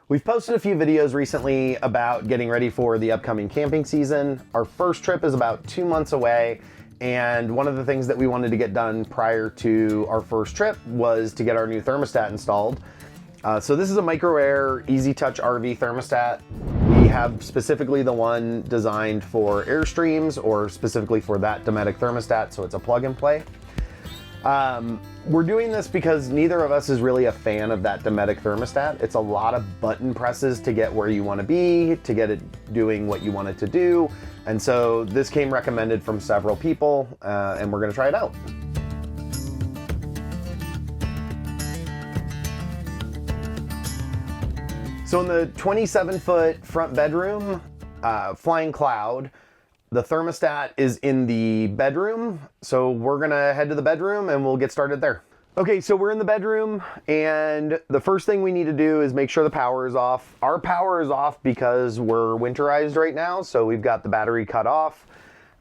We've posted a few videos recently about getting ready for the upcoming camping season. Our first trip is about 2 months away, and one of the things that we wanted to get done prior to our first trip was to get our new thermostat installed. So this is a Micro-Air Easy Touch RV Thermostat. We have specifically the one designed for Airstreams, or specifically for that Dometic thermostat, so it's a plug and play. We're doing this because neither of us is really a fan of that Dometic thermostat. It's a lot of button presses to get where you want to be, to get it doing what you want it to do. And so this came recommended from several people, and we're going to try it out. So in the 27-foot front bedroom, Flying Cloud, the thermostat is in the bedroom, so we're gonna head to the bedroom and we'll get started there. Okay, so we're in the bedroom, and the first thing we need to do is make sure the power is off. Our power is off because we're winterized right now, so we've got the battery cut off.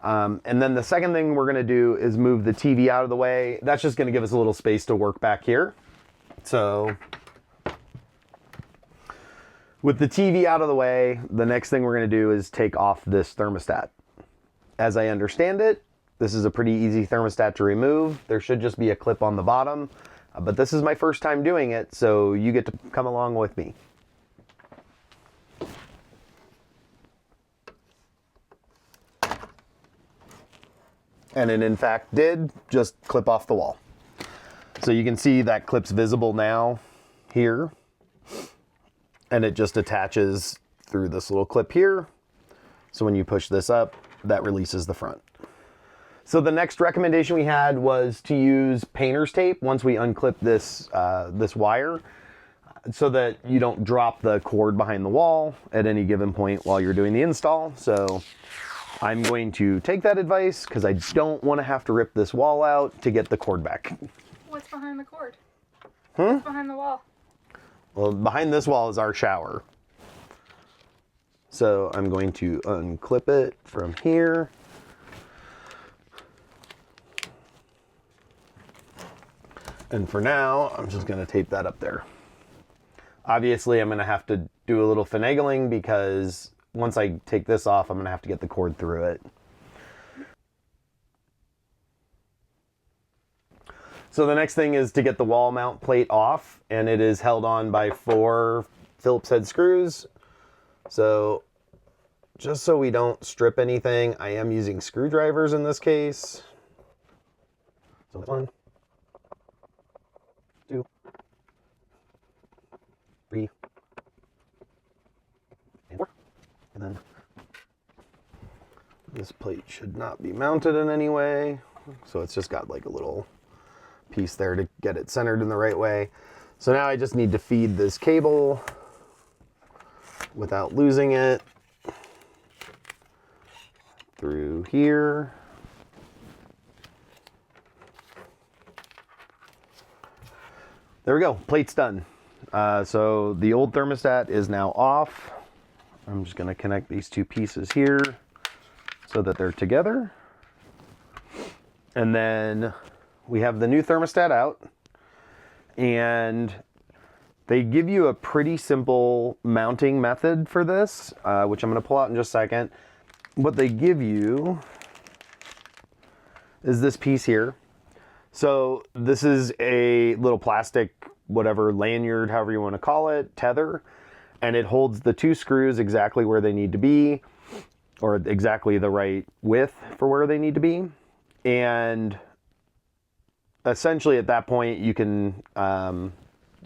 And then the second thing we're gonna do is move the TV out of the way. That's just gonna give us a little space to work back here. So with the TV out of the way, the next thing we're gonna do is take off this thermostat. As I understand it, this is a pretty easy thermostat to remove. There should just be a clip on the bottom, but this is my first time doing it, so you get to come along with me. And it in fact did just clip off the wall. So you can see that clip's visible now here, and it just attaches through this little clip here. So when you push this up, that releases the front. So the next recommendation we had was to use painter's tape once we unclip this, this wire, so that you don't drop the cord behind the wall at any given point while you're doing the install. So I'm going to take that advice because I don't want to have to rip this wall out to get the cord back. What's behind the cord? What's behind the wall? Well, behind this wall is our shower. So I'm going to unclip it from here. And for now, I'm just going to tape that up there. Obviously, I'm going to have to do a little finagling because once I take this off, I'm going to have to get the cord through it. So the next thing is to get the wall mount plate off, and it is held on by 4 Phillips head screws. So just so we don't strip anything, I am using screwdrivers in this case. So 1, 2, 3, and 4. And then this plate should not be mounted in any way. So it's just got like a little piece there to get it centered in the right way. So now I just need to feed this cable without losing it through here. There we go, plate's done. So the old thermostat is now off. I'm just gonna connect these 2 pieces here so that they're together. And then we have the new thermostat out, and they give you a pretty simple mounting method for this, which I'm going to pull out in just a second. What they give you is this piece here. So this is a little plastic, whatever, lanyard, however you want to call it, tether, and it holds the 2 screws exactly where they need to be, or exactly the right width for where they need to be. And essentially at that point you can,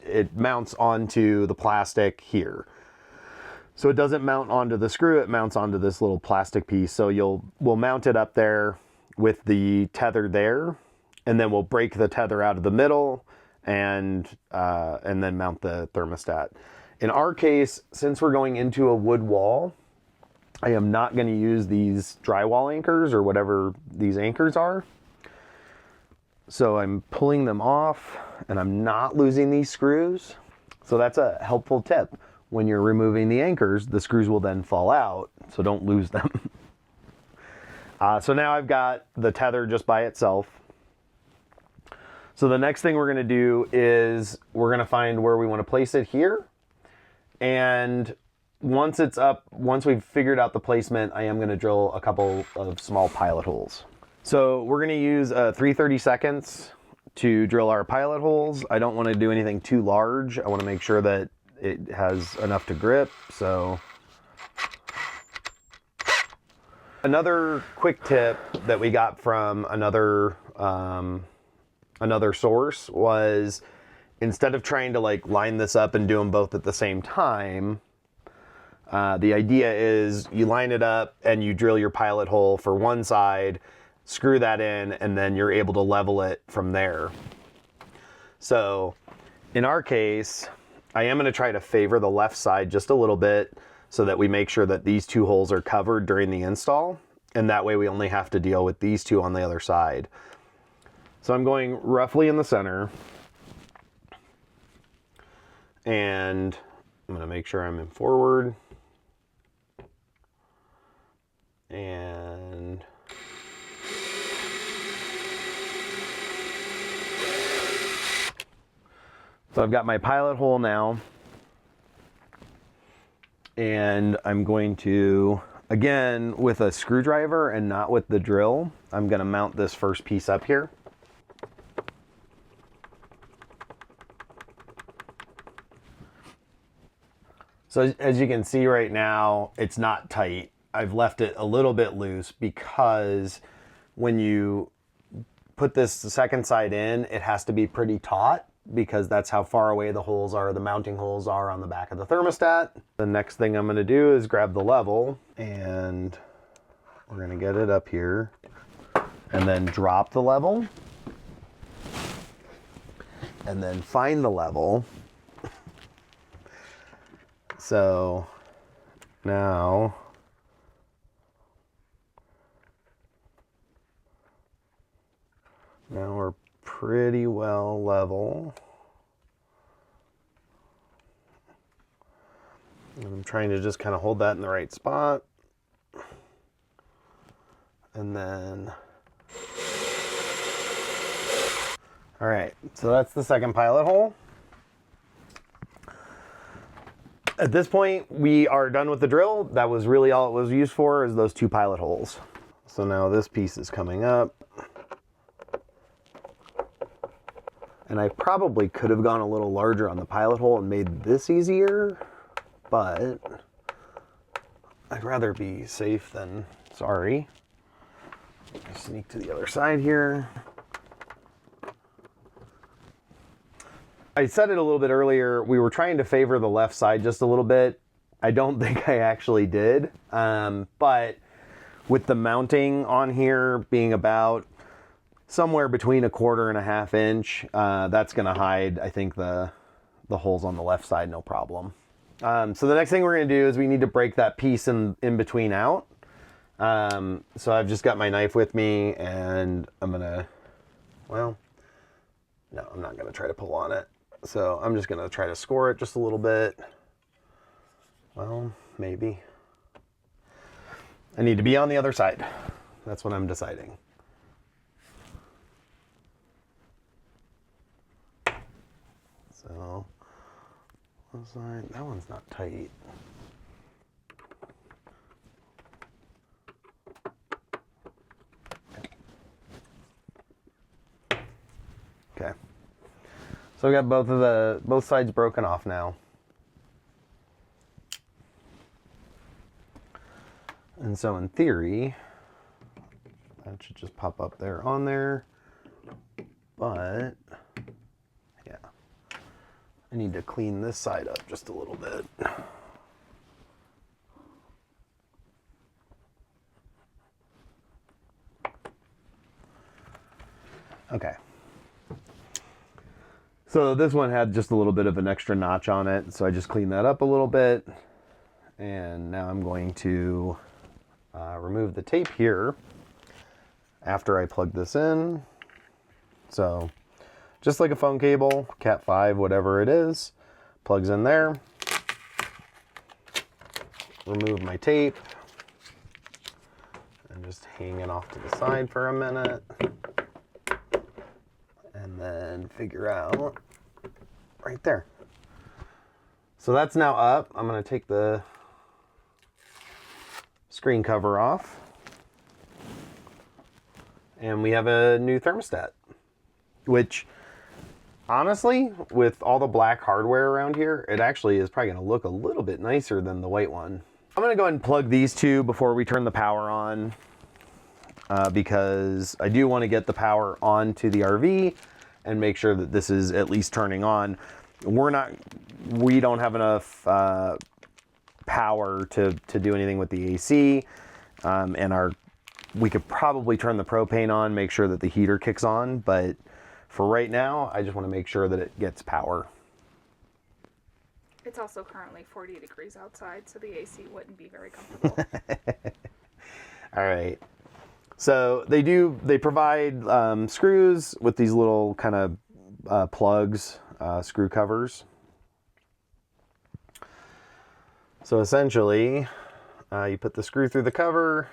it mounts onto the plastic here. So it doesn't mount onto the screw, it mounts onto this little plastic piece. So we'll mount it up there with the tether there, and then we'll break the tether out of the middle and then mount the thermostat. In our case, since we're going into a wood wall, I am not going to use these drywall anchors or whatever these anchors are. So I'm pulling them off, and I'm not losing these screws. So that's a helpful tip. When you're removing the anchors, the screws will then fall out, so don't lose them. So now I've got the tether just by itself. So the next thing we're gonna do is we're gonna find where we wanna place it here. And once it's up, once we've figured out the placement, I am going to drill a couple of small pilot holes. So we're going to use 3/32 to drill our pilot holes. I don't want to do anything too large. I want to make sure that it has enough to grip. So another quick tip that we got from another source was, instead of trying to like line this up and do them both at the same time, the idea is you line it up and you drill your pilot hole for one side, screw that in, and then you're able to level it from there. So in our case, I am going to try to favor the left side just a little bit so that we make sure that these two holes are covered during the install, and that way we only have to deal with these two on the other side. So I'm going roughly in the center, and I'm going to make sure I'm in forward, and so I've got my pilot hole now, and I'm going to, again, with a screwdriver and not with the drill, I'm going to mount this first piece up here. So as you can see right now, it's not tight. I've left it a little bit loose because when you put this the second side in, it has to be pretty taut because that's how far away the holes are, the mounting holes are on the back of the thermostat. The next thing I'm going to do is grab the level, and we're going to get it up here and then drop the level and then find the level. So now we're pretty well level. And I'm trying to just kind of hold that in the right spot. And then, all right, so that's the second pilot hole. At this point, we are done with the drill. That was really all it was used for, is those two pilot holes. So now this piece is coming up. And I probably could have gone a little larger on the pilot hole and made this easier, but I'd rather be safe than sorry. Sneak to the other side here. I said it a little bit earlier, we were trying to favor the left side just a little bit. I don't think I actually did, but with the mounting on here being about somewhere between 1/4 and 1/2 inch, that's going to hide, I think, the holes on the left side, no problem. So the next thing we're going to do is we need to break that piece in between out. So I've just got my knife with me, and I'm going to, well, no, I'm not going to try to pull on it. So I'm just going to try to score it just a little bit. Well, maybe. I need to be on the other side. That's what I'm deciding. So, one side, that one's not tight. Okay. So we got both sides broken off now. And so in theory, that should just pop up there on there. But yeah, I need to clean this side up just a little bit. Okay. So this one had just a little bit of an extra notch on it, so I just cleaned that up a little bit. And now I'm going to remove the tape here after I plug this in. So just like a phone cable, Cat 5, whatever it is, plugs in there. Remove my tape and just hang it off to the side for a minute. And then figure out right there. So that's now up. I'm going to take the screen cover off. And we have a new thermostat, which honestly, with all the black hardware around here, it actually is probably going to look a little bit nicer than the white one. I'm going to go ahead and plug these two before we turn the power on, because I do want to get the power onto the RV and make sure that this is at least turning on. We don't have enough power to do anything with the AC, and we could probably turn the propane on, make sure that the heater kicks on, but for right now, I just want to make sure that it gets power. It's also currently 40 degrees outside, so the AC wouldn't be very comfortable. All right. So they provide screws with these little kind of plugs, screw covers. So essentially, you put the screw through the cover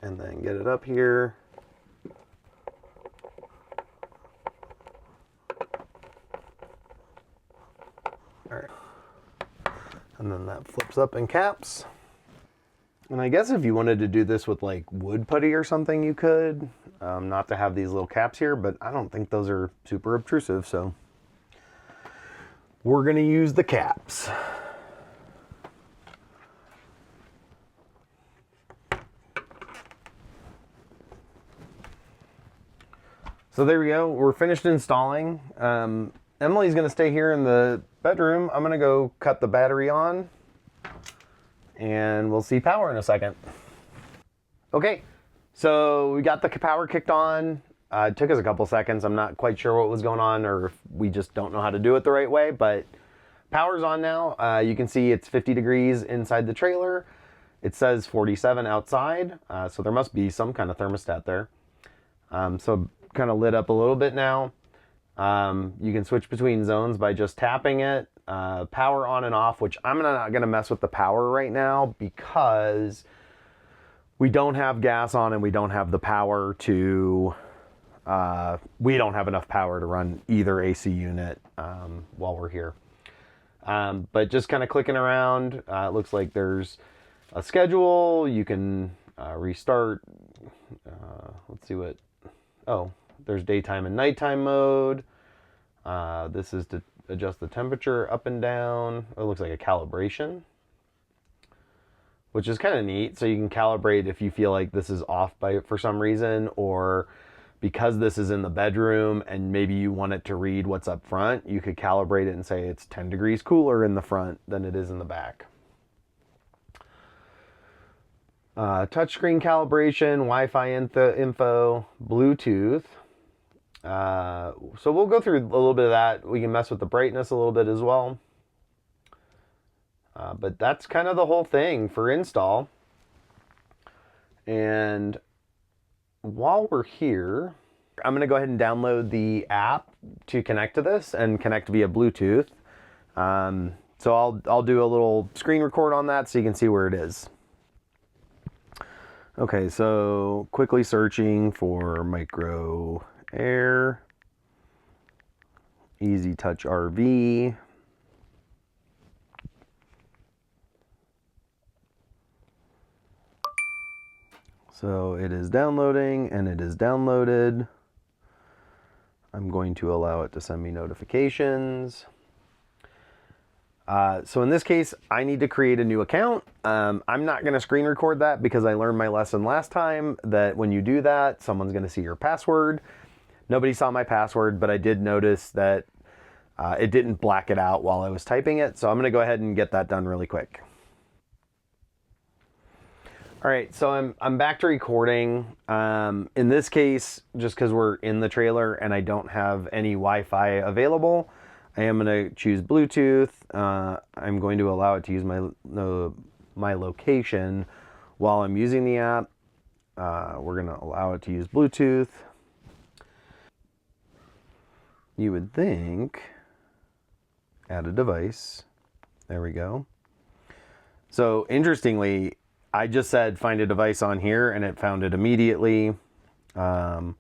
and then get it up here. All right. And then that flips up and caps. And I guess if you wanted to do this with like wood putty or something, you could. Not to have these little caps here, but I don't think those are super obtrusive, so we're gonna use the caps. So there we go, we're finished installing. Emily's gonna stay here in the bedroom. I'm gonna go cut the battery on and we'll see power in a second. Okay, so we got the power kicked on. It took us a couple seconds. I'm not quite sure what was going on, or if we just don't know how to do it the right way, but power's on now. You can see it's 50 degrees inside the trailer. It says 47 outside, so there must be some kind of thermostat there. So kind of lit up a little bit now. You can switch between zones by just tapping it. Power on and off, which I'm not going to mess with the power right now because we don't have gas on and we don't have the power to, we don't have enough power to run either AC unit while we're here. But just kind of clicking around, it looks like there's a schedule. You can restart. Let's see what, there's daytime and nighttime mode. This is to adjust the temperature up and down. It looks like a calibration, which is kind of neat. So you can calibrate if you feel like this is off for some reason, or because this is in the bedroom and maybe you want it to read what's up front, you could calibrate it and say it's 10 degrees cooler in the front than it is in the back. Touchscreen calibration, Wi-Fi info, Bluetooth. So we'll go through a little bit of that. We can mess with the brightness a little bit as well. But that's kind of the whole thing for install. And while we're here, I'm going to go ahead and download the app to connect to this and connect via Bluetooth. So I'll do a little screen record on that so you can see where it is. Okay, so quickly searching for Micro-Air Easy Touch RV. So it is downloading and it is downloaded. I'm going to allow it to send me notifications. So in this case, I need to create a new account. I'm not going to screen record that because I learned my lesson last time that when you do that, someone's going to see your password. Nobody saw my password, but I did notice that it didn't black it out while I was typing it. So I'm going to go ahead and get that done really quick. All right, so I'm back to recording. In this case, just because we're in the trailer and I don't have any Wi-Fi available, I am going to choose Bluetooth. I'm going to allow it to use my location while I'm using the app. We're going to allow it to use Bluetooth. You would think, add a device. There we go. So interestingly, I just said find a device on here and it found it immediately. I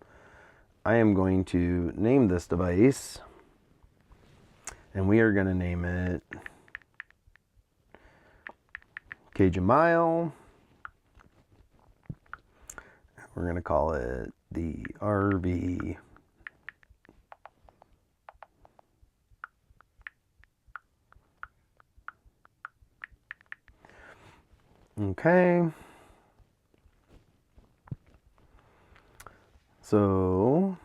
am going to name this device And we are going to name it Cajun Mile. We're going to call it the RV Okay. So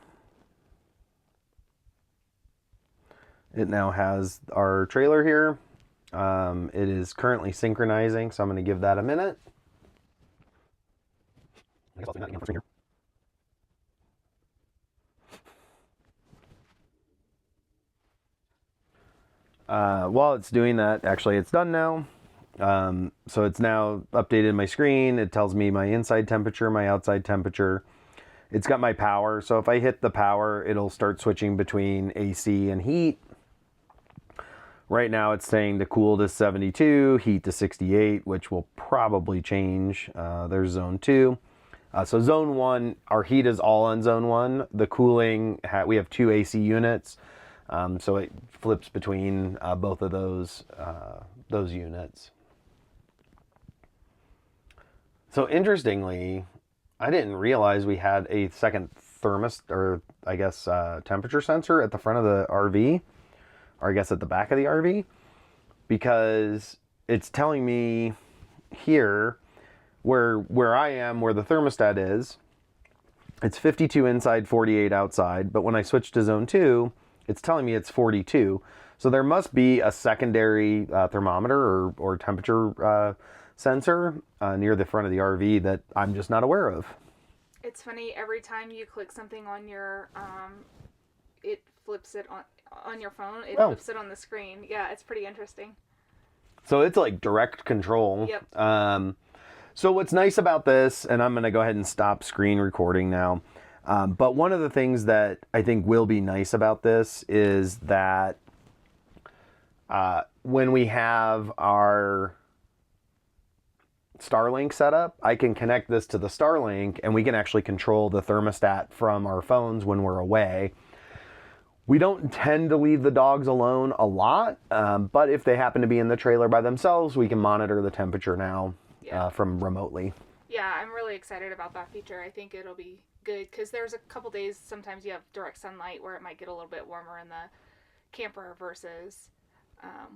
it now has our trailer here. It is currently synchronizing, so I'm going to give that a minute. I guess I'll do that again for screen here. While it's doing that, actually it's done now. So it's now updated my screen. It tells me my inside temperature, my outside temperature. It's got my power. So if I hit the power, it'll start switching between AC and heat. Right now it's saying to cool to 72, heat to 68, which will probably change. There's zone 2. So zone 1, our heat is all on zone 1. The cooling, we have 2 AC units. So it flips between both of those units. So interestingly, I didn't realize we had a second thermostat, or I guess temperature sensor at the front of the RV, or I guess at the back of the RV, because it's telling me here where I am, where the thermostat is, it's 52 inside, 48 outside, but when I switch to zone 2, it's telling me it's 42. So there must be a secondary thermometer or temperature sensor near the front of the RV that I'm just not aware of. It's funny, every time you click something on your, it flips it on your phone. It flips it on the screen. Yeah, it's pretty interesting. So it's like direct control. Yep. So what's nice about this, and I'm going to go ahead and stop screen recording now, but one of the things that I think will be nice about this is that when we have our Starlink set up, I can connect this to the Starlink and we can actually control the thermostat from our phones when we're away. We don't tend to leave the dogs alone a lot, but if they happen to be in the trailer by themselves, we can monitor the temperature now from remotely. Yeah, I'm really excited about that feature. I think it'll be good because there's a couple days sometimes you have direct sunlight where it might get a little bit warmer in the camper versus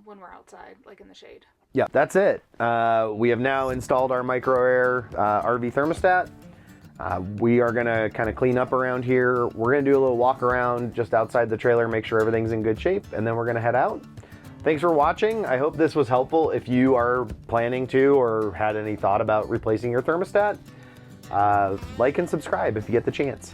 when we're outside, like in the shade. Yeah, that's it. We have now installed our Micro-Air RV Thermostat. We are going to kind of clean up around here. We're going to do a little walk around just outside the trailer, make sure everything's in good shape, and then we're going to head out. Thanks for watching. I hope this was helpful if you are planning to or had any thought about replacing your thermostat. Like and subscribe if you get the chance.